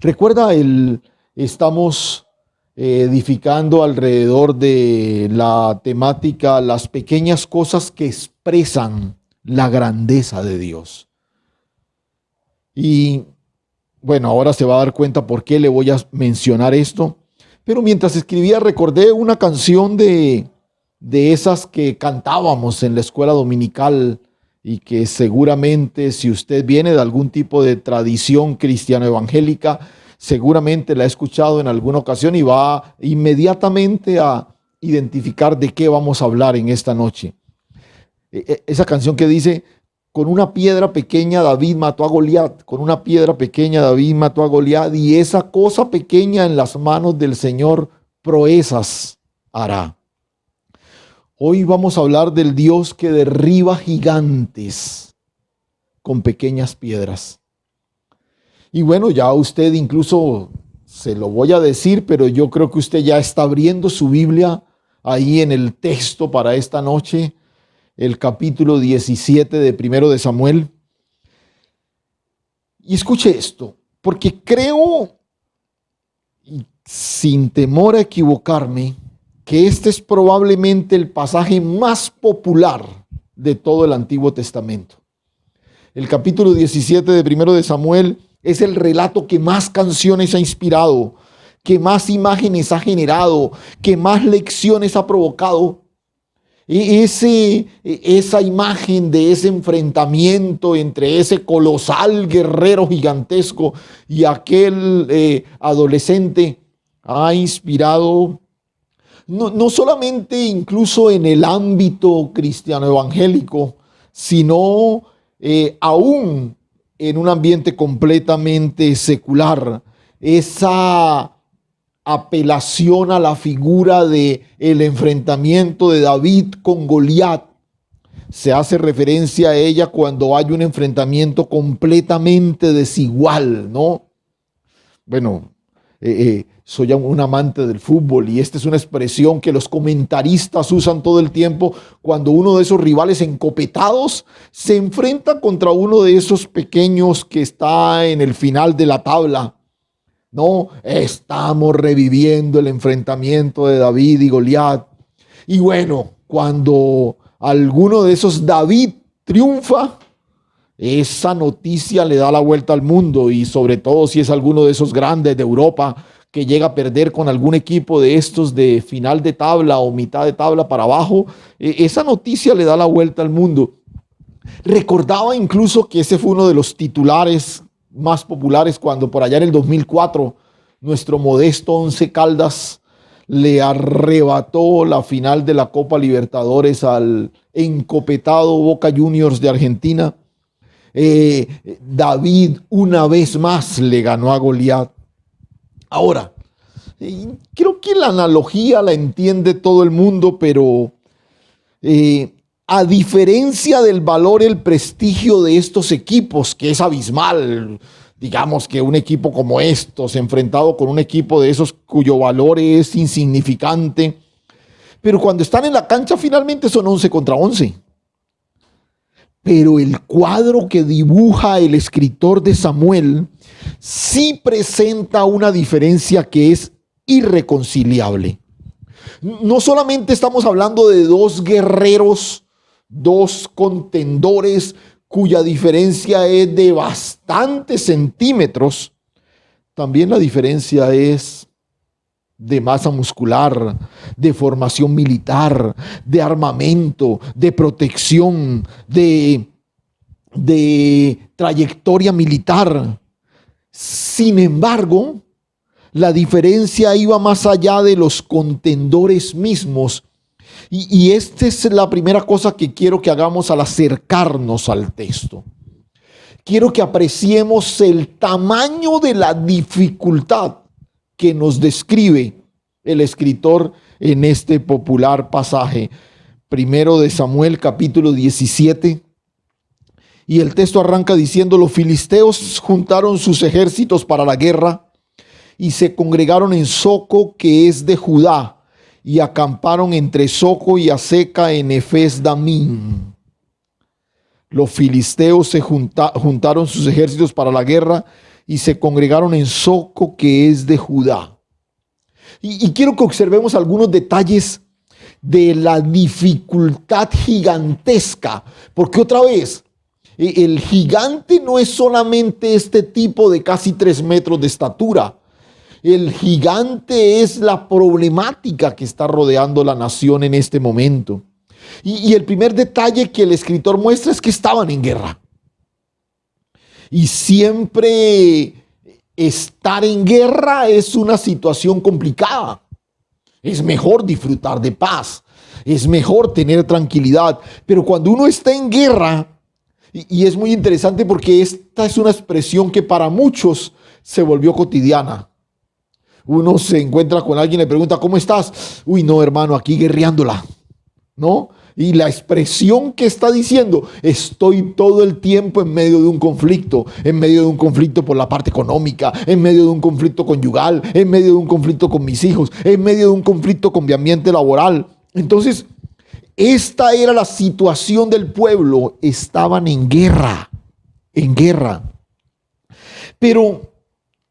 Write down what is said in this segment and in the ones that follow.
Recuerda, estamos edificando alrededor de la temática las pequeñas cosas que expresan la grandeza de Dios. Y bueno, ahora se va a dar cuenta por qué le voy a mencionar esto. Pero mientras escribía recordé una canción de esas que cantábamos en la escuela dominical y que seguramente si usted viene de algún tipo de tradición cristiano evangélica, seguramente la ha escuchado en alguna ocasión y va inmediatamente a identificar de qué vamos a hablar en esta noche. Esa canción que dice: con una piedra pequeña David mató a Goliat, con una piedra pequeña David mató a Goliat, y esa cosa pequeña en las manos del Señor proezas hará. Hoy vamos a hablar del Dios que derriba gigantes con pequeñas piedras. Y bueno, ya usted incluso se lo voy a decir, pero yo creo que usted ya está abriendo su Biblia ahí en el texto para esta noche, el capítulo 17 de Primero de Samuel. Y escuche esto, porque creo, sin temor a equivocarme, que este es probablemente el pasaje más popular de todo el Antiguo Testamento. El capítulo 17 de Primero de Samuel es el relato que más canciones ha inspirado, que más imágenes ha generado, que más lecciones ha provocado. Esa imagen de ese enfrentamiento entre ese colosal guerrero gigantesco y aquel adolescente ha inspirado no solamente incluso en el ámbito cristiano evangélico, sino aún en un ambiente completamente secular. Esa apelación a la figura de el enfrentamiento de David con Goliat. Se hace referencia a ella cuando hay un enfrentamiento completamente desigual, ¿no? Bueno, soy un amante del fútbol y esta es una expresión que los comentaristas usan todo el tiempo cuando uno de esos rivales encopetados se enfrenta contra uno de esos pequeños que está en el final de la tabla. No, estamos reviviendo el enfrentamiento de David y Goliat. Y bueno, cuando alguno de esos David triunfa, esa noticia le da la vuelta al mundo, y sobre todo si es alguno de esos grandes de Europa que llega a perder con algún equipo de estos de final de tabla o mitad de tabla para abajo, esa noticia le da la vuelta al mundo. Recordaba incluso que ese fue uno de los titulares más populares cuando por allá en el 2004 nuestro modesto Once Caldas le arrebató la final de la Copa Libertadores al encopetado Boca Juniors de Argentina. David una vez más le ganó a Goliat. Ahora, creo que la analogía la entiende todo el mundo, pero a diferencia del valor y el prestigio de estos equipos, que es abismal, digamos que un equipo como estos, enfrentado con un equipo de esos cuyo valor es insignificante, pero cuando están en la cancha finalmente son 11 contra 11. Pero el cuadro que dibuja el escritor de Samuel sí presenta una diferencia que es irreconciliable. No solamente estamos hablando de dos guerreros, dos contendores cuya diferencia es de bastantes centímetros, también la diferencia es de masa muscular, de formación militar, de armamento, de protección, de trayectoria militar. Sin embargo, la diferencia iba más allá de los contendores mismos. Y esta es la primera cosa que quiero que hagamos al acercarnos al texto. Quiero que apreciemos el tamaño de la dificultad que nos describe el escritor en este popular pasaje. Primero de Samuel, capítulo 17. Y el texto arranca diciendo: los filisteos juntaron sus ejércitos para la guerra y se congregaron en Soco, que es de Judá, y acamparon entre Soco y Aseca en Efes Damín. Los filisteos se juntaron sus ejércitos para la guerra y se congregaron en Soco, que es de Judá. Y quiero que observemos algunos detalles de la dificultad gigantesca, porque otra vez, el gigante no es solamente este tipo de casi 3 metros de estatura. El gigante es la problemática que está rodeando la nación en este momento. Y el primer detalle que el escritor muestra es que estaban en guerra. Y siempre estar en guerra es una situación complicada. Es mejor disfrutar de paz, es mejor tener tranquilidad, pero cuando uno está en guerra, y es muy interesante porque esta es una expresión que para muchos se volvió cotidiana. Uno se encuentra con alguien y le pregunta, ¿cómo estás? Uy, no, hermano, aquí guerreándola, ¿no? Y la expresión que está diciendo, estoy todo el tiempo en medio de un conflicto por la parte económica, en medio de un conflicto conyugal, en medio de un conflicto con mis hijos, en medio de un conflicto con mi ambiente laboral. Entonces, esta era la situación del pueblo, estaban en guerra. Pero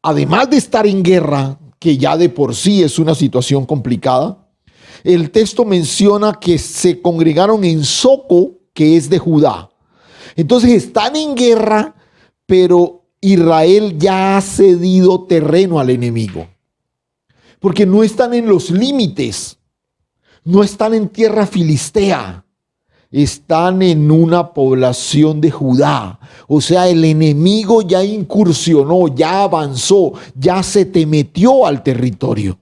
además de estar en guerra, que ya de por sí es una situación complicada, el texto menciona que se congregaron en Soco, que es de Judá. Entonces están en guerra, pero Israel ya ha cedido terreno al enemigo. Porque no están en los límites, no están en tierra filistea, están en una población de Judá. O sea, el enemigo ya incursionó, ya avanzó, ya se te metió al territorio.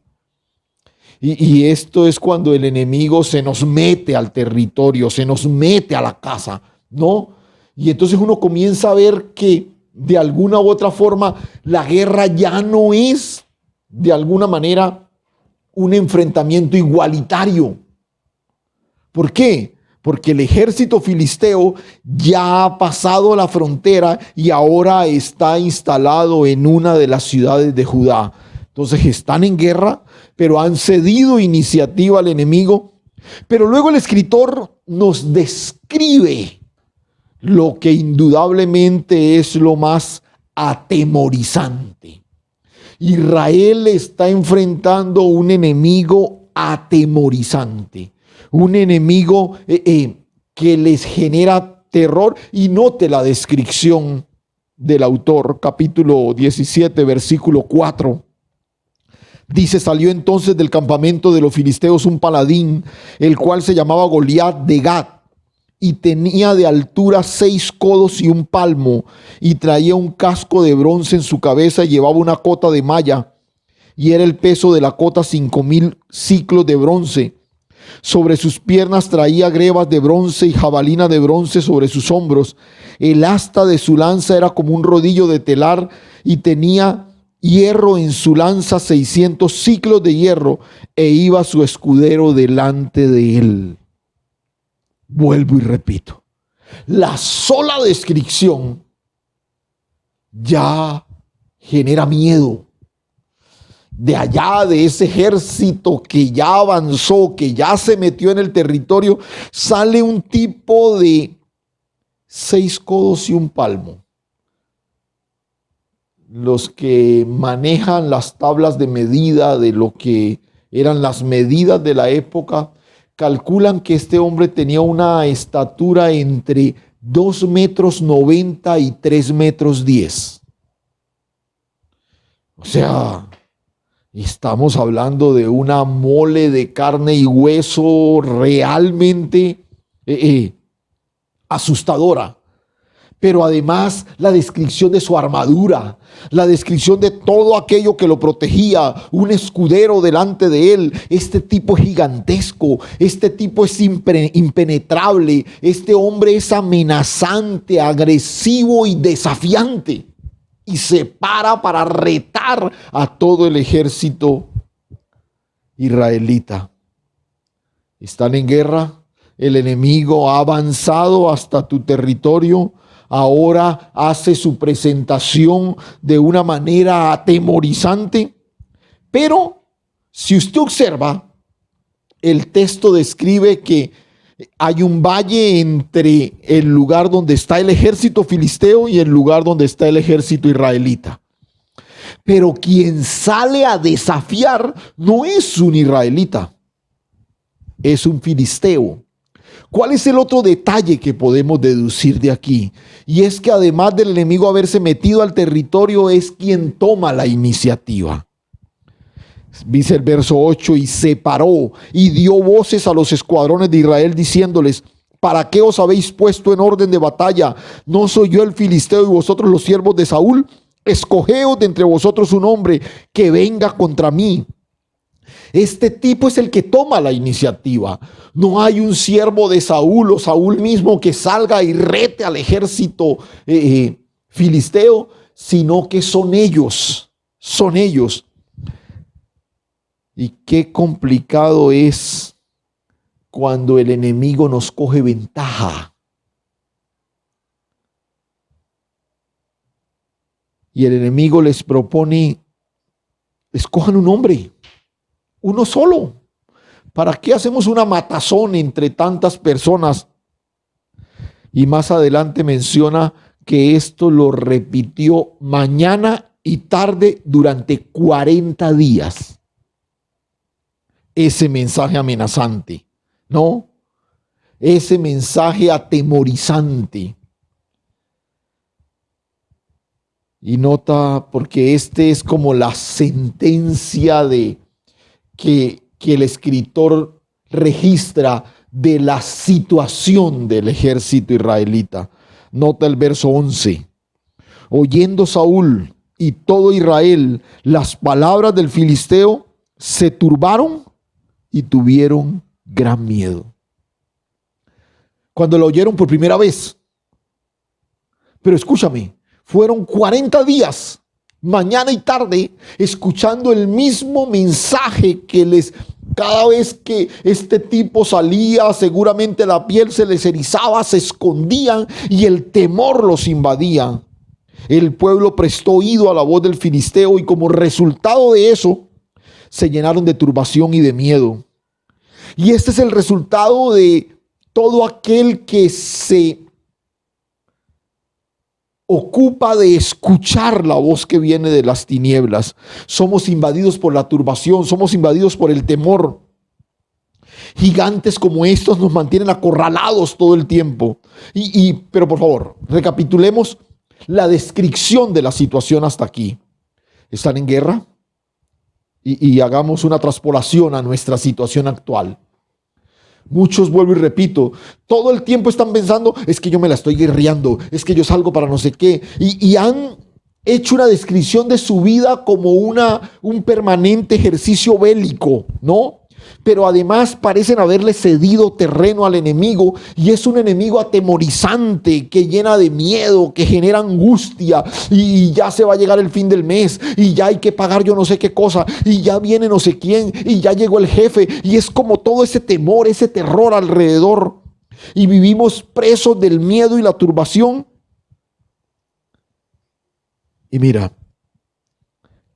Y esto es cuando el enemigo se nos mete al territorio, se nos mete a la casa, ¿no? Y entonces uno comienza a ver que de alguna u otra forma la guerra ya no es de alguna manera un enfrentamiento igualitario. ¿Por qué? Porque el ejército filisteo ya ha pasado la frontera y ahora está instalado en una de las ciudades de Judá. Entonces están en guerra, pero han cedido iniciativa al enemigo. Pero luego el escritor nos describe lo que indudablemente es lo más atemorizante. Israel está enfrentando un enemigo atemorizante, un enemigo que les genera terror. Y note la descripción del autor, capítulo 17, versículo 4. Dice, salió entonces del campamento de los filisteos un paladín, el cual se llamaba Goliat de Gat, y tenía de altura 6 codos y un palmo, y traía un casco de bronce en su cabeza, y llevaba una cota de malla, y era el peso de la cota 5,000 siclos de bronce. Sobre sus piernas traía grebas de bronce y jabalina de bronce sobre sus hombros. El asta de su lanza era como un rodillo de telar, y tenía hierro en su lanza, 600 siclos de hierro, e iba su escudero delante de él. Vuelvo y repito, la sola descripción ya genera miedo. De allá, de ese ejército que ya avanzó, que ya se metió en el territorio, sale un tipo de 6 codos y un palmo. Los que manejan las tablas de medida de lo que eran las medidas de la época, calculan que este hombre tenía una estatura entre 2,90 m y 3,10 m. O sea, estamos hablando de una mole de carne y hueso realmente asustadora. Pero además la descripción de su armadura, la descripción de todo aquello que lo protegía, un escudero delante de él. Este tipo es gigantesco, este tipo es impenetrable, este hombre es amenazante, agresivo y desafiante. Y se para retar a todo el ejército israelita. Están en guerra, el enemigo ha avanzado hasta tu territorio. Ahora hace su presentación de una manera atemorizante. Pero si usted observa, el texto describe que hay un valle entre el lugar donde está el ejército filisteo y el lugar donde está el ejército israelita. Pero quien sale a desafiar no es un israelita, es un filisteo. ¿Cuál es el otro detalle que podemos deducir de aquí? Y es que además del enemigo haberse metido al territorio, es quien toma la iniciativa. Dice el verso 8, y separó y dio voces a los escuadrones de Israel diciéndoles: ¿para qué os habéis puesto en orden de batalla? ¿No soy yo el filisteo y vosotros los siervos de Saúl? Escogeos de entre vosotros un hombre que venga contra mí. Este tipo es el que toma la iniciativa. No hay un siervo de Saúl o Saúl mismo que salga y rete al ejército filisteo, sino que son ellos, son ellos. Y qué complicado es cuando el enemigo nos coge ventaja. Y el enemigo les propone: escojan un hombre, uno solo. ¿Para qué hacemos una matazón entre tantas personas? Y más adelante menciona que esto lo repitió mañana y tarde durante 40 días. Ese mensaje amenazante, ¿no? Ese mensaje atemorizante. Y nota, porque este es como la sentencia de que el escritor registra de la situación del ejército israelita. Nota el verso 11. Oyendo Saúl y todo Israel las palabras del filisteo, se turbaron y tuvieron gran miedo. Cuando lo oyeron por primera vez. Pero escúchame, fueron 40 días, mañana y tarde, escuchando el mismo mensaje que cada vez que este tipo salía, seguramente la piel se les erizaba, se escondían y el temor los invadía. El pueblo prestó oído a la voz del filisteo y como resultado de eso, se llenaron de turbación y de miedo. Y este es el resultado de todo aquel que se ocupa de escuchar la voz que viene de las tinieblas. Somos invadidos por la turbación, somos invadidos por el temor. Gigantes como estos nos mantienen acorralados todo el tiempo. Pero por favor, recapitulemos la descripción de la situación hasta aquí. Están en guerra. Y hagamos una traspolación a nuestra situación actual. Muchos, vuelvo y repito, todo el tiempo están pensando: es que yo me la estoy guerreando, es que yo salgo para no sé qué. Y han hecho una descripción de su vida como un permanente ejercicio bélico, ¿no? Pero además parecen haberle cedido terreno al enemigo, y es un enemigo atemorizante que llena de miedo, que genera angustia, y ya se va a llegar el fin del mes y ya hay que pagar yo no sé qué cosa, y ya viene no sé quién, y ya llegó el jefe, y es como todo ese temor, ese terror alrededor, y vivimos presos del miedo y la turbación. Y mira,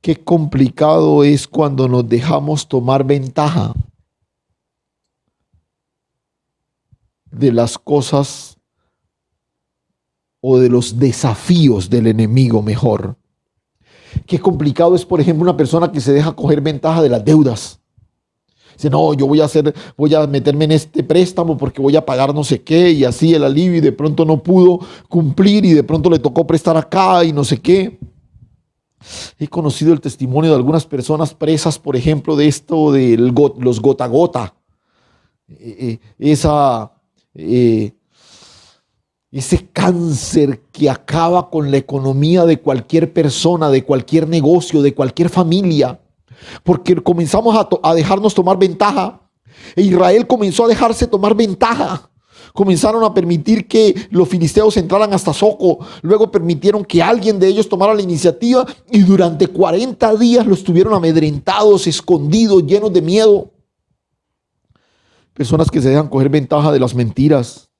qué complicado es cuando nos dejamos tomar ventaja de las cosas o de los desafíos del enemigo mejor. Qué complicado es, por ejemplo, una persona que se deja coger ventaja de las deudas. Dice: no, yo voy a meterme en este préstamo porque voy a pagar no sé qué, y así el alivio, y de pronto no pudo cumplir y de pronto le tocó prestar acá y no sé qué. He conocido el testimonio de algunas personas presas, por ejemplo, de esto de los gota a gota. Ese cáncer que acaba con la economía de cualquier persona, de cualquier negocio, de cualquier familia. Porque comenzamos a dejarnos tomar ventaja. E Israel comenzó a dejarse tomar ventaja. Comenzaron a permitir que los filisteos entraran hasta Soco. Luego permitieron que alguien de ellos tomara la iniciativa. Y durante 40 días los tuvieron amedrentados, escondidos, llenos de miedo. Personas que se dejan coger ventaja de las mentiras,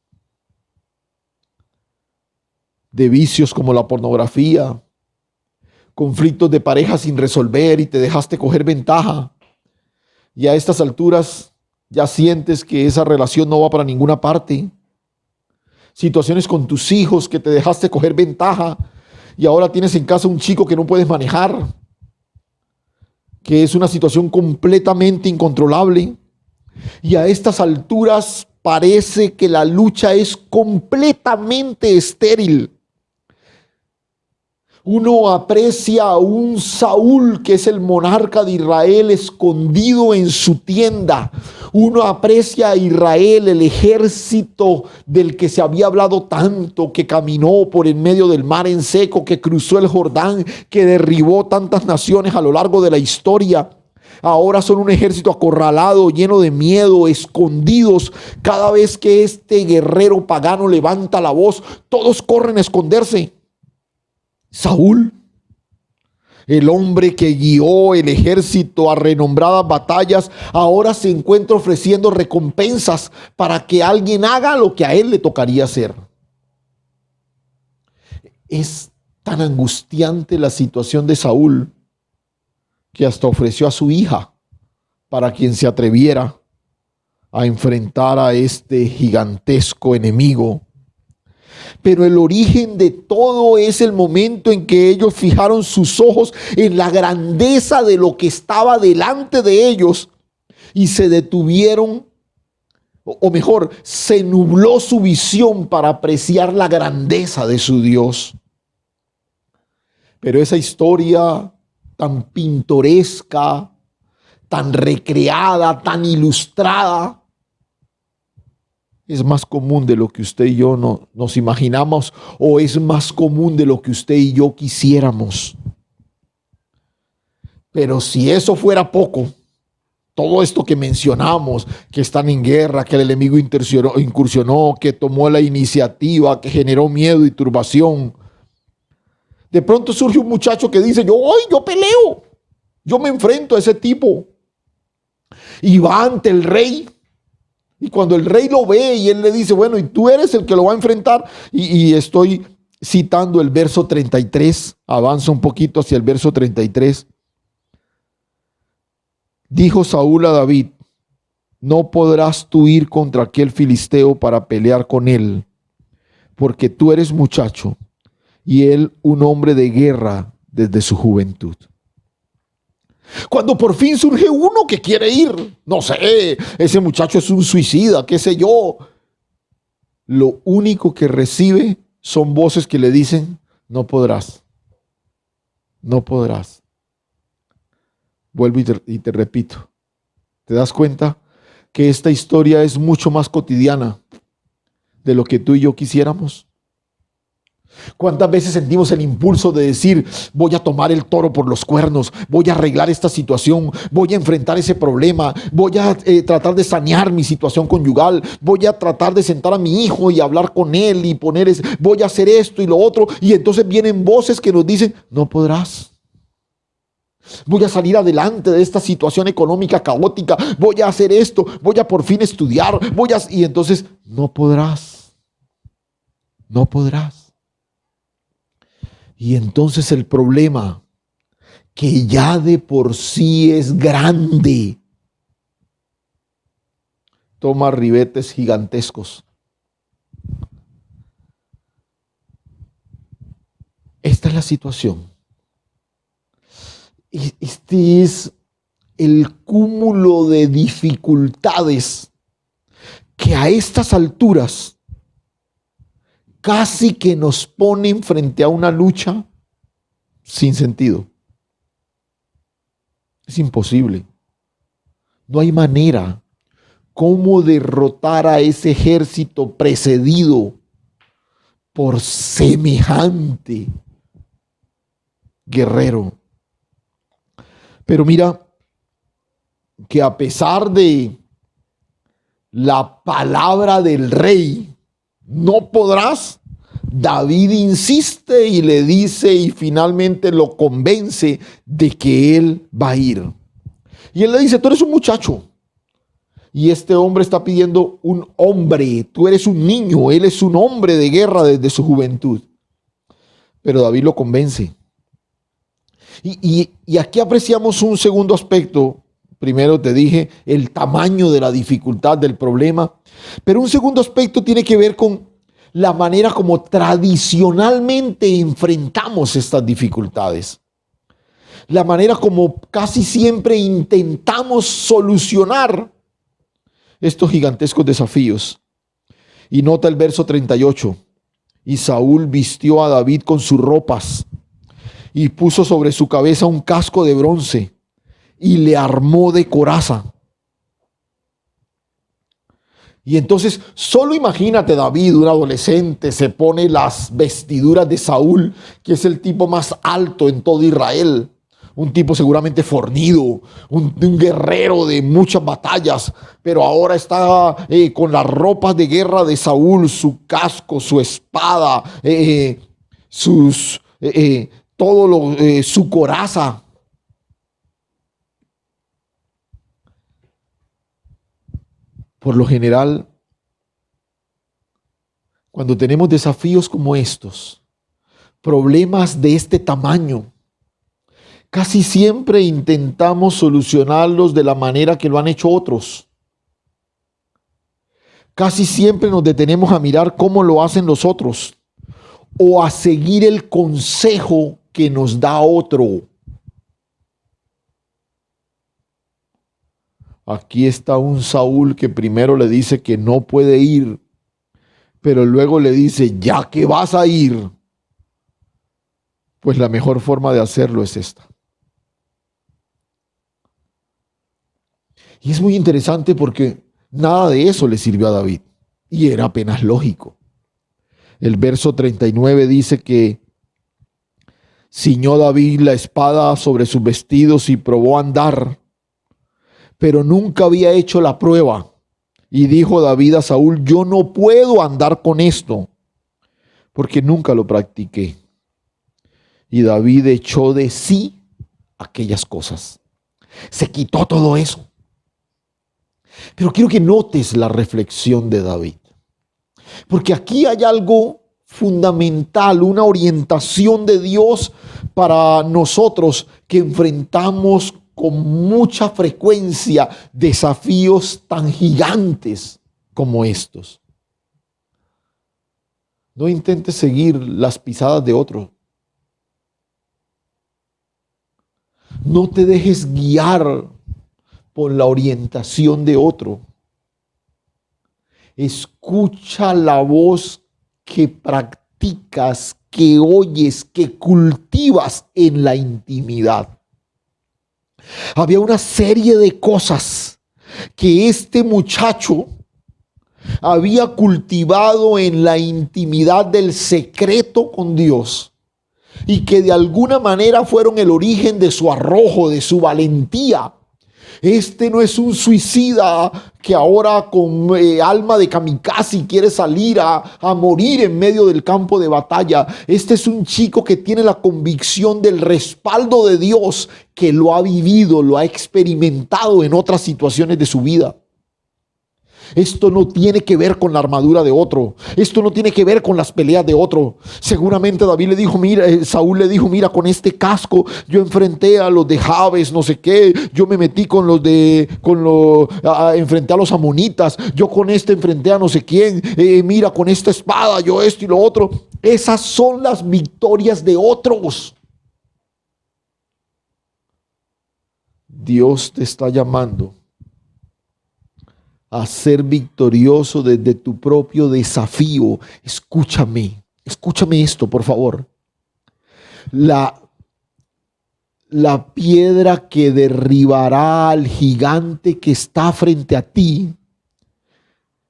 de vicios como la pornografía, conflictos de pareja sin resolver y te dejaste coger ventaja. Y a estas alturas ya sientes que esa relación no va para ninguna parte. Situaciones con tus hijos que te dejaste coger ventaja y ahora tienes en casa un chico que no puedes manejar. que es una situación completamente incontrolable. Y a estas alturas parece que la lucha es completamente estéril. Uno aprecia a un Saúl, que es el monarca de Israel, escondido en su tienda. Uno aprecia a Israel, el ejército del que se había hablado tanto, que caminó por en medio del mar en seco, que cruzó el Jordán, que derribó tantas naciones a lo largo de la historia. Ahora son un ejército acorralado, lleno de miedo, escondidos. Cada vez que este guerrero pagano levanta la voz, todos corren a esconderse. Saúl, el hombre que guió el ejército a renombradas batallas, ahora se encuentra ofreciendo recompensas para que alguien haga lo que a él le tocaría hacer. Es tan angustiante la situación de Saúl que hasta ofreció a su hija para quien se atreviera a enfrentar a este gigantesco enemigo. Pero el origen de todo es el momento en que ellos fijaron sus ojos en la grandeza de lo que estaba delante de ellos y se detuvieron, o mejor, se nubló su visión para apreciar la grandeza de su Dios. Pero esa historia tan pintoresca, tan recreada, tan ilustrada, es más común de lo que usted y yo nos imaginamos, o es más común de lo que usted y yo quisiéramos. Pero si eso fuera poco, todo esto que mencionamos, que están en guerra, que el enemigo incursionó, que tomó la iniciativa, que generó miedo y turbación, de pronto surge un muchacho que dice, yo peleo, yo me enfrento a ese tipo, y va ante el rey. Y cuando el rey lo ve y él le dice, bueno, y tú eres el que lo va a enfrentar. Y estoy citando el verso 33, avanza un poquito hacia el verso 33. Dijo Saúl a David, no podrás tú ir contra aquel filisteo para pelear con él, porque tú eres muchacho y él un hombre de guerra desde su juventud. Cuando por fin surge uno que quiere ir, no sé, ese muchacho es un suicida, qué sé yo. Lo único que recibe son voces que le dicen, no podrás, no podrás. Vuelvo y te repito, ¿te das cuenta que esta historia es mucho más cotidiana de lo que tú y yo quisiéramos? ¿Cuántas veces sentimos el impulso de decir, voy a tomar el toro por los cuernos, voy a arreglar esta situación, voy a enfrentar ese problema, voy a tratar de sanear mi situación conyugal, voy a tratar de sentar a mi hijo y hablar con él y voy a hacer esto y lo otro? Y entonces vienen voces que nos dicen, no podrás. Voy a salir adelante de esta situación económica caótica, voy a hacer esto, voy a por fin estudiar, y entonces no podrás, no podrás. Y entonces el problema, que ya de por sí es grande, toma ribetes gigantescos. Esta es la situación. Este es el cúmulo de dificultades que a estas alturas casi que nos ponen frente a una lucha sin sentido. Es imposible. No hay manera cómo derrotar a ese ejército precedido por semejante guerrero. Pero mira que a pesar de la palabra del rey, no podrás, David insiste y le dice y finalmente lo convence de que él va a ir. Y él le dice, tú eres un muchacho. Y este hombre está pidiendo un hombre, tú eres un niño, él es un hombre de guerra desde su juventud. Pero David lo convence. Y aquí apreciamos un segundo aspecto. Primero te dije el tamaño de la dificultad del problema, pero un segundo aspecto tiene que ver con la manera como tradicionalmente enfrentamos estas dificultades. la manera como casi siempre intentamos solucionar estos gigantescos desafíos. Y nota el verso 38. Y Saúl vistió a David con sus ropas y puso sobre su cabeza un casco de bronce y le armó de coraza. Y entonces, solo imagínate David, un adolescente, se pone las vestiduras de Saúl, que es el tipo más alto en todo Israel. Un tipo seguramente fornido, un guerrero de muchas batallas, pero ahora está con las ropas de guerra de Saúl, su casco, su espada, sus, todo su coraza. Por lo general, cuando tenemos desafíos como estos, problemas de este tamaño, casi siempre intentamos solucionarlos de la manera que lo han hecho otros. Casi siempre nos detenemos a mirar cómo lo hacen los otros o a seguir el consejo que nos da otro. Aquí está un Saúl que primero le dice que no puede ir, pero luego le dice, ya que vas a ir, pues la mejor forma de hacerlo es esta. Y es muy interesante porque nada de eso le sirvió a David. Y era apenas lógico. El verso 39 dice que ciñó David la espada sobre sus vestidos y probó a andar, pero nunca había hecho la prueba. Y dijo David a Saúl, yo no puedo andar con esto, porque nunca lo practiqué. Y David echó de sí aquellas cosas. Se quitó todo eso. Pero quiero que notes la reflexión de David. Porque aquí hay algo fundamental, una orientación de Dios para nosotros que enfrentamos con mucha frecuencia desafíos tan gigantes como estos. No intentes seguir las pisadas de otro. No te dejes guiar por la orientación de otro. Escucha la voz que practicas, que oyes, que cultivas en la intimidad. Había una serie de cosas que este muchacho había cultivado en la intimidad del secreto con Dios y que de alguna manera fueron el origen de su arrojo, de su valentía. Este no es un suicida que ahora con alma de kamikaze quiere salir a morir en medio del campo de batalla. Este es un chico que tiene la convicción del respaldo de Dios, que lo ha vivido, lo ha experimentado en otras situaciones de su vida. Esto no tiene que ver con la armadura de otro. Esto no tiene que ver con las peleas de otro. Seguramente David le dijo, mira, Saúl le dijo, mira, con este casco yo enfrenté a los de Jabes, no sé qué. Yo me metí enfrenté a los amonitas. Yo con este enfrenté a no sé quién. Mira, con esta espada, yo esto y lo otro. Esas son las victorias de otros. Dios te está llamando a ser victorioso desde tu propio desafío. Escúchame esto, por favor. La piedra que derribará al gigante que está frente a ti,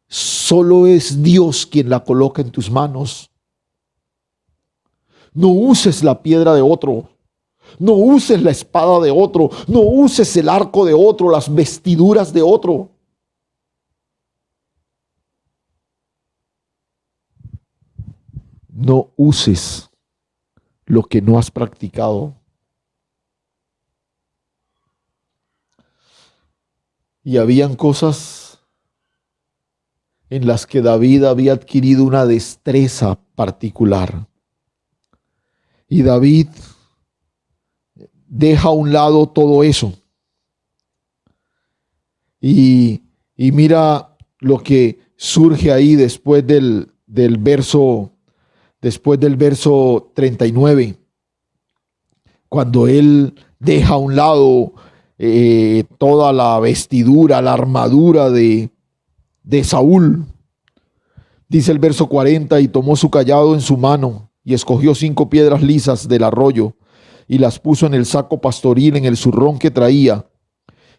solo es Dios quien la coloca en tus manos. No uses la piedra de otro. No uses la espada de otro. No uses el arco de otro, las vestiduras de otro. No uses lo que no has practicado. Y habían cosas en las que David había adquirido una destreza particular. Y David deja a un lado todo eso. Y mira lo que surge ahí después del verso 39. cuando él deja a un lado toda la vestidura, la armadura de Saúl. Dice el verso 40, y tomó su cayado en su mano y escogió 5 piedras lisas del arroyo y las puso en el saco pastoril, en el zurrón que traía,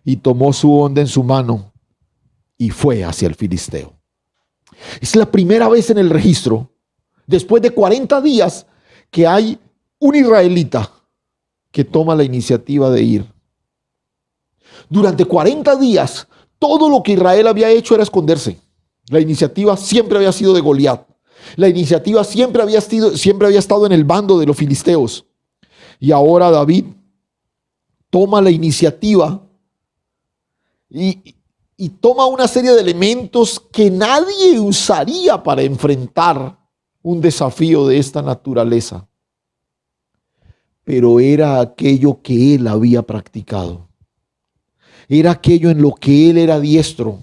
y tomó su honda en su mano y fue hacia el filisteo. Es la primera vez en el registro, después de 40 días, que hay un israelita que toma la iniciativa de ir. Durante 40 días, todo lo que Israel había hecho era esconderse. La iniciativa siempre había sido de Goliat. La iniciativa siempre había estado en el bando de los filisteos. Y ahora David toma la iniciativa y toma una serie de elementos que nadie usaría para enfrentar un desafío de esta naturaleza. Pero era aquello que él había practicado. Era aquello en lo que él era diestro.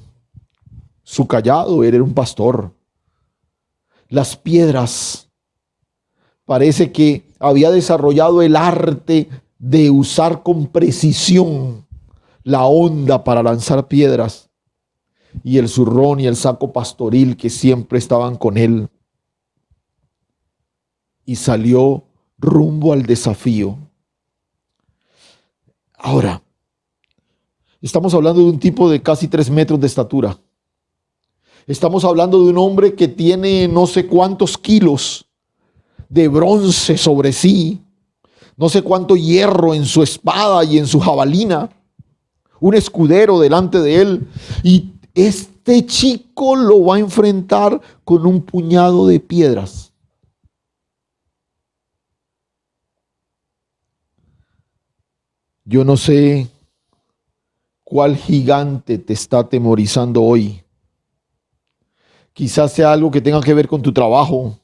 Su cayado, él era un pastor. Las piedras, parece que había desarrollado el arte de usar con precisión la honda para lanzar piedras, y el zurrón y el saco pastoril que siempre estaban con él. Y salió rumbo al desafío. Ahora, estamos hablando de un tipo de casi 3 metros de estatura. Estamos hablando de un hombre que tiene no sé cuántos kilos de bronce sobre sí, no sé cuánto hierro en su espada y en su jabalina, un escudero delante de él, y este chico lo va a enfrentar con un puñado de piedras. Yo no sé cuál gigante te está atemorizando hoy. Quizás sea algo que tenga que ver con tu trabajo,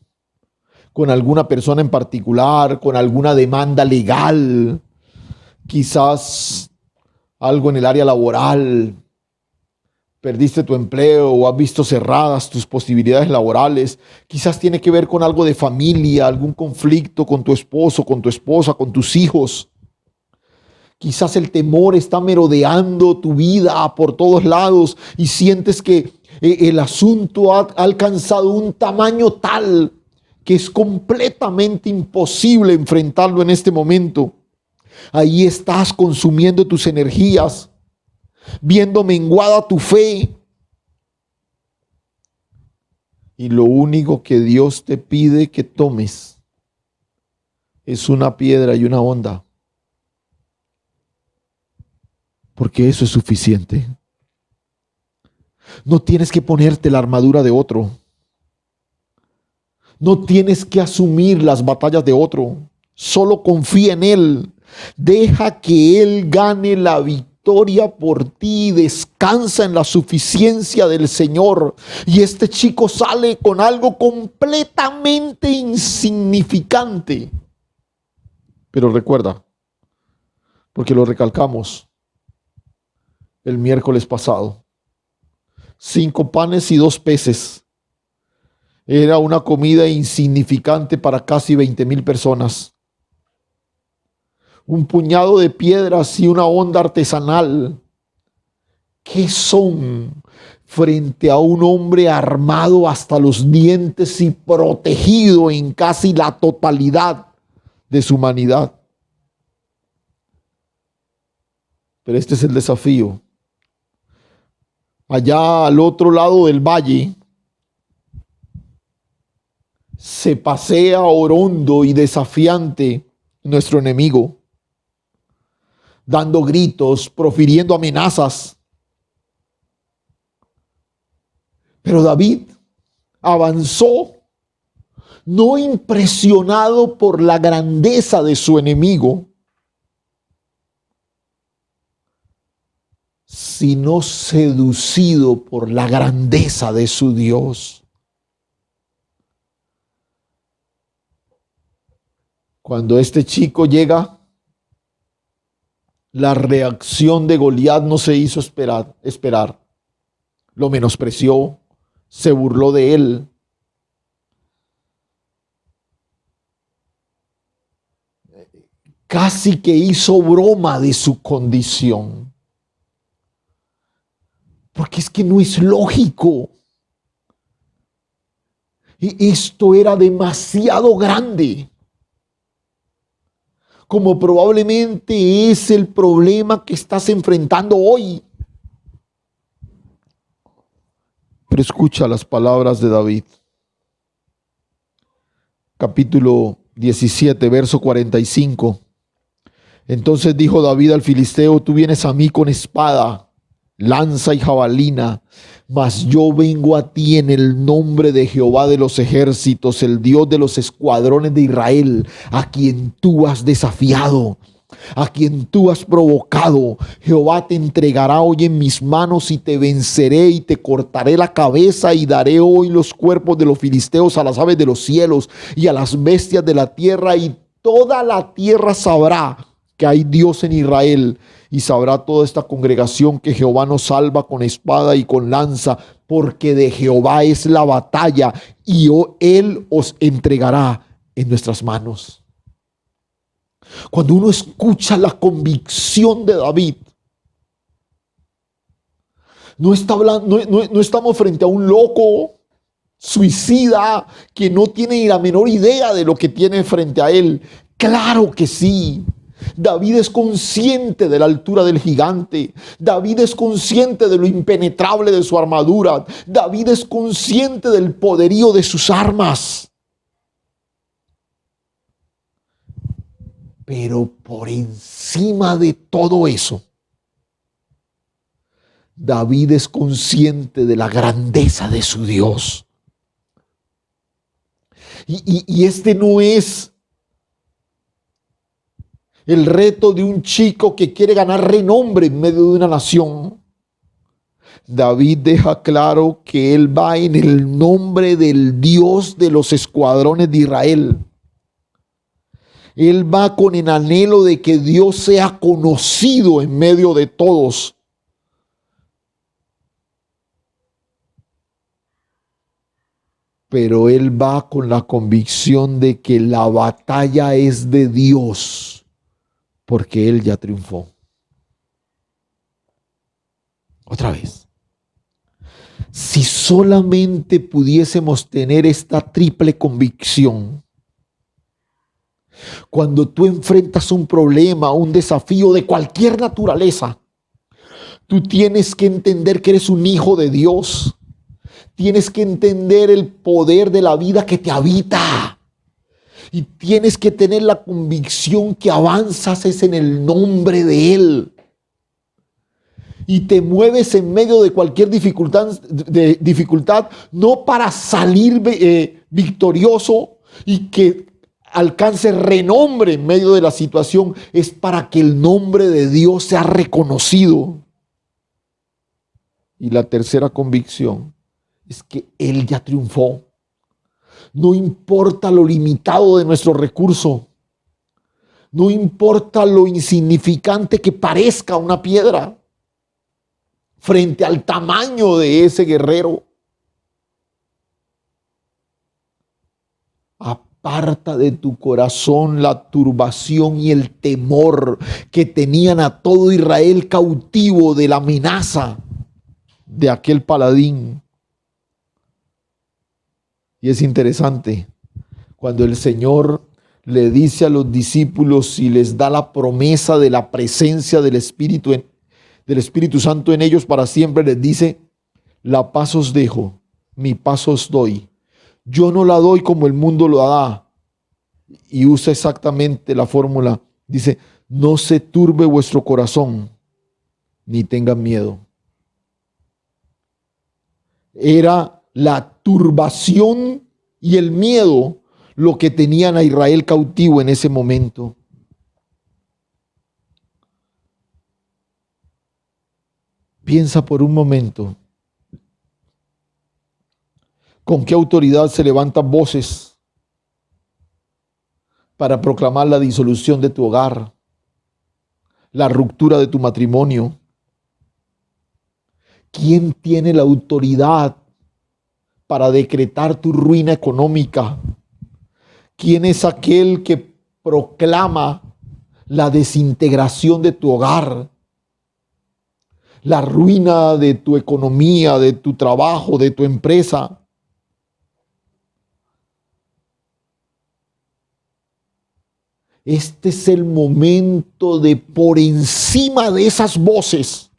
con alguna persona en particular, con alguna demanda legal, quizás algo en el área laboral. Perdiste tu empleo o has visto cerradas tus posibilidades laborales. Quizás tiene que ver con algo de familia, algún conflicto con tu esposo, con tu esposa, con tus hijos. Quizás el temor está merodeando tu vida por todos lados y sientes que el asunto ha alcanzado un tamaño tal que es completamente imposible enfrentarlo en este momento. Ahí estás consumiendo tus energías, viendo menguada tu fe. Y lo único que Dios te pide que tomes es una piedra y una honda. Porque eso es suficiente. No tienes que ponerte la armadura de otro. No tienes que asumir las batallas de otro. Solo confía en Él. Deja que Él gane la victoria por ti. Descansa en la suficiencia del Señor. Y este chico sale con algo completamente insignificante. Pero recuerda, porque lo recalcamos el miércoles pasado, 5 panes y 2 peces. Era una comida insignificante para casi 20,000 personas. Un puñado de piedras y una honda artesanal. ¿Qué son frente a un hombre armado hasta los dientes y protegido en casi la totalidad de su humanidad? Pero este es el desafío. Allá al otro lado del valle se pasea orondo y desafiante nuestro enemigo, dando gritos, profiriendo amenazas. Pero David avanzó, no impresionado por la grandeza de su enemigo, sino seducido por la grandeza de su Dios. Cuando este chico llega, la reacción de Goliat no se hizo esperar. Lo menospreció, se burló de él. casi que hizo broma de su condición. Porque es que no es lógico. Y esto era demasiado grande. Como probablemente es el problema que estás enfrentando hoy. Pero escucha las palabras de David. Capítulo 17, verso 45. Entonces dijo David al filisteo: tú vienes a mí con espada, lanza y jabalina, mas yo vengo a ti en el nombre de Jehová de los ejércitos, el Dios de los escuadrones de Israel, a quien tú has desafiado, a quien tú has provocado. Jehová te entregará hoy en mis manos y te venceré y te cortaré la cabeza y daré hoy los cuerpos de los filisteos a las aves de los cielos y a las bestias de la tierra, y toda la tierra sabrá que hay Dios en Israel, y sabrá toda esta congregación que Jehová nos salva con espada y con lanza, porque de Jehová es la batalla y Él os entregará en nuestras manos. Cuando uno escucha la convicción de David, no estamos frente a un loco suicida que no tiene ni la menor idea de lo que tiene frente a él. Claro que sí. David es consciente de la altura del gigante. David es consciente de lo impenetrable de su armadura. David es consciente del poderío de sus armas. Pero por encima de todo eso, David es consciente de la grandeza de su Dios. Y este no es el reto de un chico que quiere ganar renombre en medio de una nación. David deja claro que él va en el nombre del Dios de los escuadrones de Israel. Él va con el anhelo de que Dios sea conocido en medio de todos. Pero él va con la convicción de que la batalla es de Dios, porque él ya triunfó. Otra vez. Si solamente pudiésemos tener esta triple convicción, cuando tú enfrentas un problema, un desafío de cualquier naturaleza, tú tienes que entender que eres un hijo de Dios. Tienes que entender el poder de la vida que te habita. Y tienes que tener la convicción que avanzas es en el nombre de Él. Y te mueves en medio de cualquier dificultad, no para salir victorioso y que alcance renombre en medio de la situación, es para que el nombre de Dios sea reconocido. Y la tercera convicción es que Él ya triunfó. No importa lo limitado de nuestro recurso, no importa lo insignificante que parezca una piedra frente al tamaño de ese guerrero. Aparta de tu corazón la turbación y el temor que tenían a todo Israel cautivo de la amenaza de aquel paladín. Y es interesante cuando el Señor le dice a los discípulos y les da la promesa de la presencia del Espíritu Santo en ellos para siempre, les dice: la paz os dejo, mi paz os doy. Yo no la doy como el mundo lo da. Y usa exactamente la fórmula. Dice: no se turbe vuestro corazón, ni tengan miedo. Era la turbación y el miedo lo que tenían a Israel cautivo en ese momento. Piensa por un momento, ¿con qué autoridad se levantan voces para proclamar la disolución de tu hogar, la ruptura de tu matrimonio? ¿Quién tiene la autoridad para decretar tu ruina económica? ¿Quién es aquel que proclama la desintegración de tu hogar, la ruina de tu economía, de tu trabajo, de tu empresa. Este es el momento de, por encima de esas voces,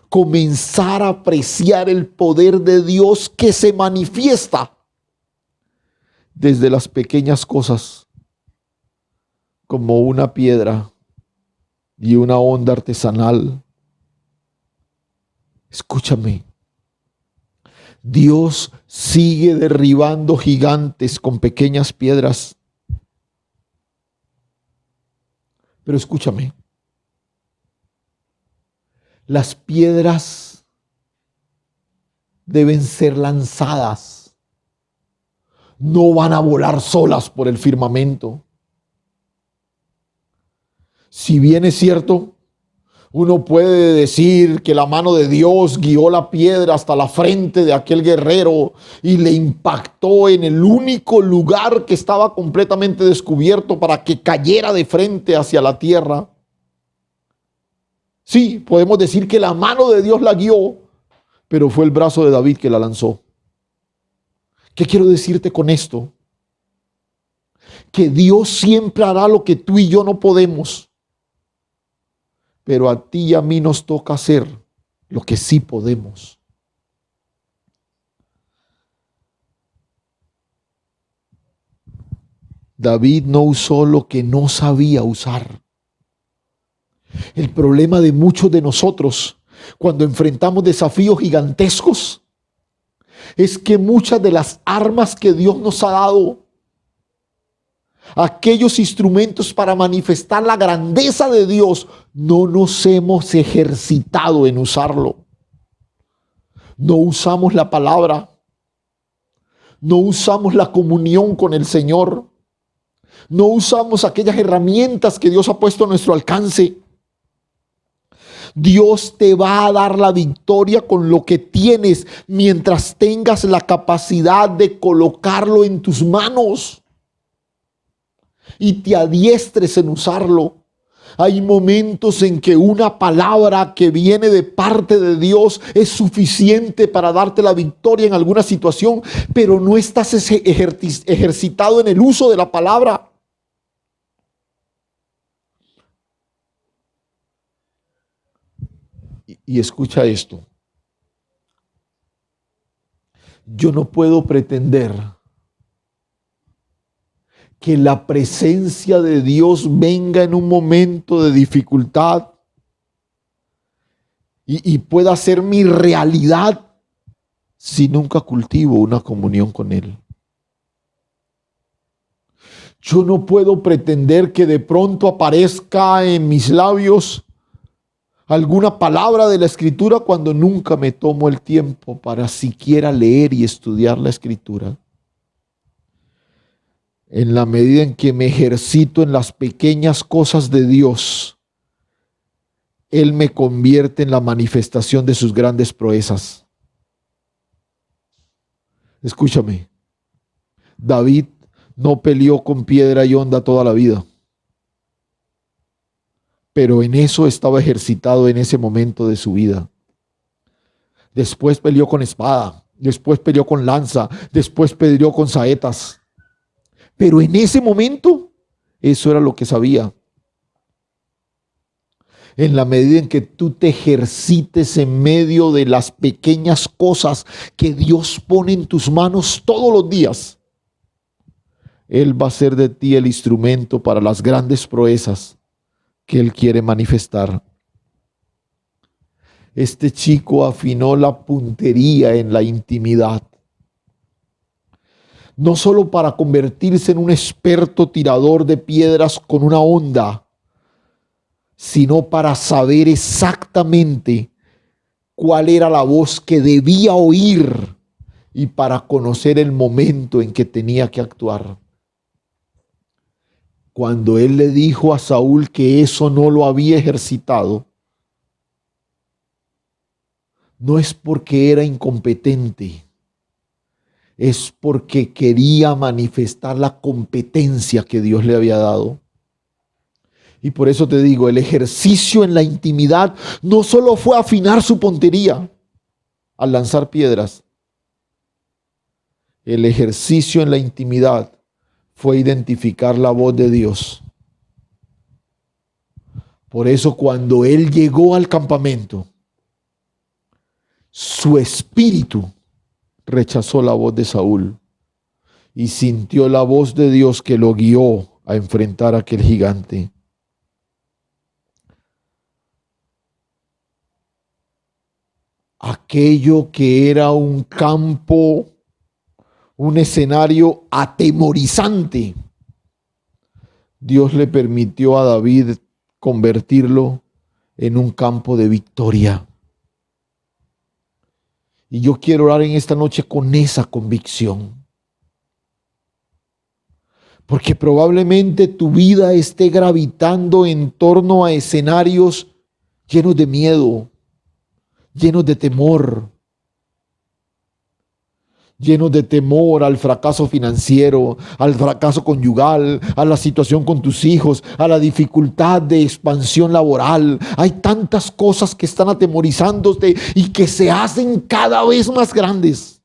comenzar a apreciar el poder de Dios que se manifiesta desde las pequeñas cosas, como una piedra y una onda artesanal. Escúchame, Dios sigue derribando gigantes con pequeñas piedras. Pero escúchame, las piedras deben ser lanzadas. No van a volar solas por el firmamento. Si bien es cierto, uno puede decir que la mano de Dios guió la piedra hasta la frente de aquel guerrero y le impactó en el único lugar que estaba completamente descubierto para que cayera de frente hacia la tierra. Sí, podemos decir que la mano de Dios la guió, pero fue el brazo de David que la lanzó. ¿Qué quiero decirte con esto? Que Dios siempre hará lo que tú y yo no podemos. Pero a ti y a mí nos toca hacer lo que sí podemos. David no usó lo que no sabía usar. El problema de muchos de nosotros cuando enfrentamos desafíos gigantescos es que muchas de las armas que Dios nos ha dado, aquellos instrumentos para manifestar la grandeza de Dios, no nos hemos ejercitado en usarlo. No usamos la palabra, no usamos la comunión con el Señor, no usamos aquellas herramientas que Dios ha puesto a nuestro alcance. Dios te va a dar la victoria con lo que tienes mientras tengas la capacidad de colocarlo en tus manos y te adiestres en usarlo. Hay momentos en que una palabra que viene de parte de Dios es suficiente para darte la victoria en alguna situación, pero no estás ejercitado en el uso de la palabra. Y escucha esto. Yo no puedo pretender que la presencia de Dios venga en un momento de dificultad y pueda ser mi realidad si nunca cultivo una comunión con Él. Yo no puedo pretender que de pronto aparezca en mis labios alguna palabra de la Escritura cuando nunca me tomo el tiempo para siquiera leer y estudiar la Escritura. En la medida en que me ejercito en las pequeñas cosas de Dios, Él me convierte en la manifestación de sus grandes proezas. Escúchame, David no peleó con piedra y honda toda la vida, pero en eso estaba ejercitado en ese momento de su vida. Después peleó con espada, después peleó con lanza, después peleó con saetas. Pero en ese momento, eso era lo que sabía. En la medida en que tú te ejercites en medio de las pequeñas cosas que Dios pone en tus manos todos los días, Él va a ser de ti el instrumento para las grandes proezas que Él quiere manifestar. Este chico afinó la puntería en la intimidad, no solo para convertirse en un experto tirador de piedras con una honda, sino para saber exactamente cuál era la voz que debía oír y para conocer el momento en que tenía que actuar. Cuando él le dijo a Saúl que eso no lo había ejercitado, no es porque era incompetente, es porque quería manifestar la competencia que Dios le había dado. Y por eso te digo, el ejercicio en la intimidad no solo fue afinar su puntería al lanzar piedras. El ejercicio en la intimidad fue identificar la voz de Dios. Por eso cuando él llegó al campamento, su espíritu rechazó la voz de Saúl y sintió la voz de Dios que lo guió a enfrentar a aquel gigante. Aquello que era un campo, un escenario atemorizante, Dios le permitió a David convertirlo en un campo de victoria. Y yo quiero orar en esta noche con esa convicción. Porque probablemente tu vida esté gravitando en torno a escenarios llenos de miedo, llenos de temor. Llenos de temor al fracaso financiero, al fracaso conyugal, a la situación con tus hijos, a la dificultad de expansión laboral. Hay tantas cosas que están atemorizándote y que se hacen cada vez más grandes.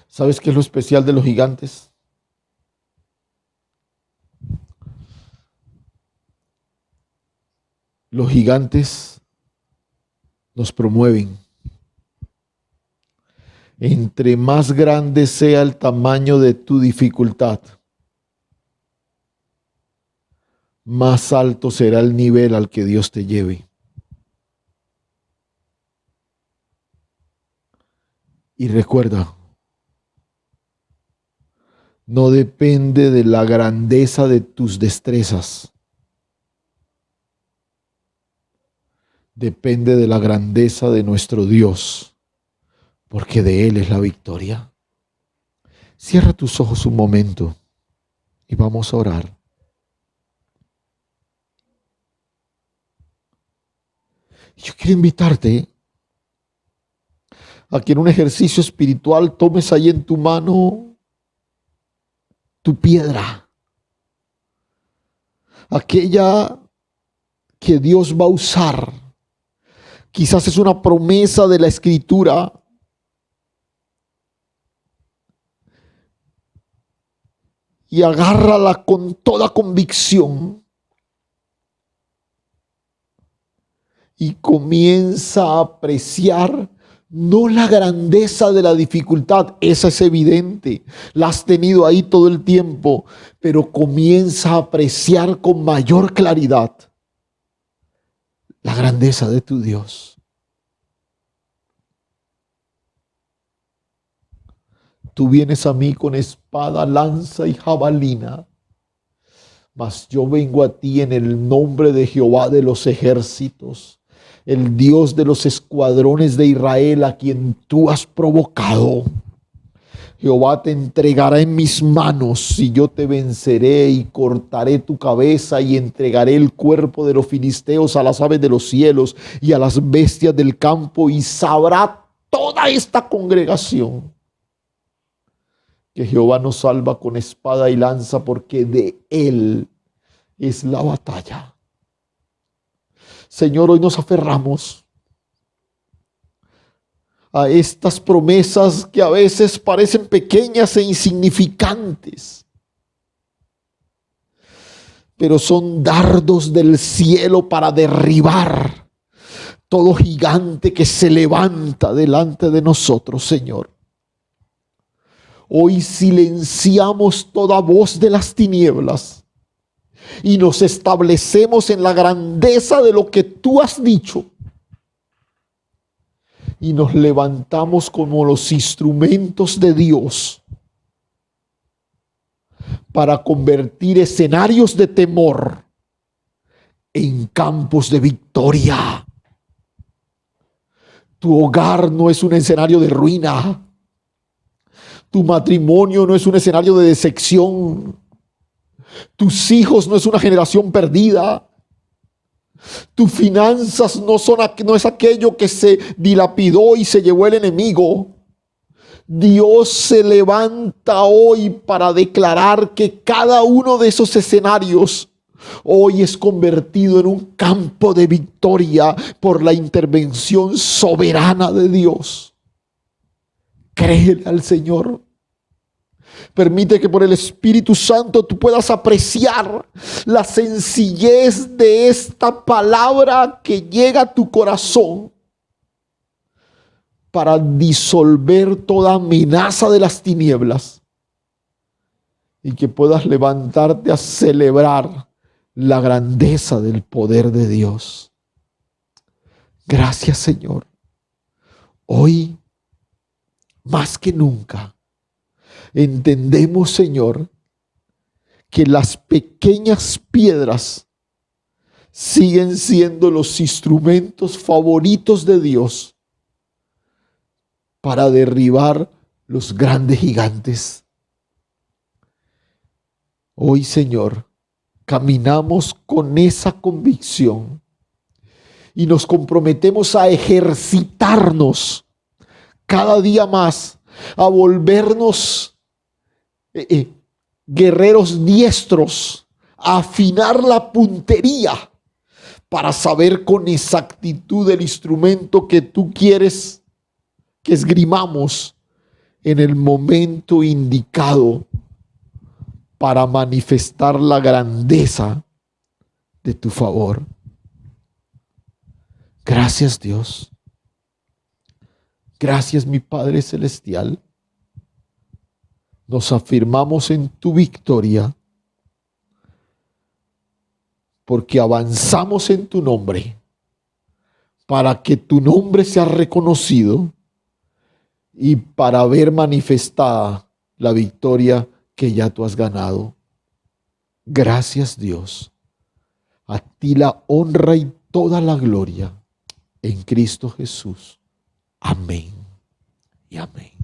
¿Sabes qué es lo especial de los gigantes? Los gigantes nos promueven. Entre más grande sea el tamaño de tu dificultad, más alto será el nivel al que Dios te lleve. Y recuerda, no depende de la grandeza de tus destrezas, depende de la grandeza de nuestro Dios. Porque de Él es la victoria. Cierra tus ojos un momento y vamos a orar. Yo quiero invitarte a que en un ejercicio espiritual tomes ahí en tu mano tu piedra. Aquella que Dios va a usar. Quizás es una promesa de la Escritura. Y agárrala con toda convicción. Y comienza a apreciar no la grandeza de la dificultad, esa es evidente, la has tenido ahí todo el tiempo, pero comienza a apreciar con mayor claridad la grandeza de tu Dios. Tú vienes a mí con espada, lanza y jabalina, mas yo vengo a ti en el nombre de Jehová de los ejércitos, el Dios de los escuadrones de Israel, a quien tú has provocado. Jehová te entregará en mis manos y yo te venceré y cortaré tu cabeza y entregaré el cuerpo de los filisteos a las aves de los cielos y a las bestias del campo, y sabrá toda esta congregación que Jehová nos salva con espada y lanza, porque de Él es la batalla. Señor, hoy nos aferramos a estas promesas que a veces parecen pequeñas e insignificantes, pero son dardos del cielo para derribar todo gigante que se levanta delante de nosotros, Señor. Hoy silenciamos toda voz de las tinieblas y nos establecemos en la grandeza de lo que tú has dicho. Y nos levantamos como los instrumentos de Dios para convertir escenarios de temor en campos de victoria. Tu hogar no es un escenario de ruina. Tu matrimonio no es un escenario de decepción. Tus hijos no es una generación perdida. Tus finanzas no es aquello que se dilapidó y se llevó el enemigo. Dios se levanta hoy para declarar que cada uno de esos escenarios hoy es convertido en un campo de victoria por la intervención soberana de Dios. Créele al Señor. Permite que por el Espíritu Santo tú puedas apreciar la sencillez de esta palabra que llega a tu corazón para disolver toda amenaza de las tinieblas y que puedas levantarte a celebrar la grandeza del poder de Dios. Gracias, Señor. Hoy, más que nunca, entendemos, Señor, que las pequeñas piedras siguen siendo los instrumentos favoritos de Dios para derribar los grandes gigantes. Hoy, Señor, caminamos con esa convicción y nos comprometemos a ejercitarnos cada día más, a volvernos guerreros diestros, a afinar la puntería para saber con exactitud el instrumento que tú quieres que esgrimamos en el momento indicado para manifestar la grandeza de tu favor. Gracias, Dios. Gracias, mi Padre Celestial. Nos afirmamos en tu victoria porque avanzamos en tu nombre para que tu nombre sea reconocido y para ver manifestada la victoria que ya tú has ganado. Gracias, Dios. A ti la honra y toda la gloria en Cristo Jesús. Amén y amén.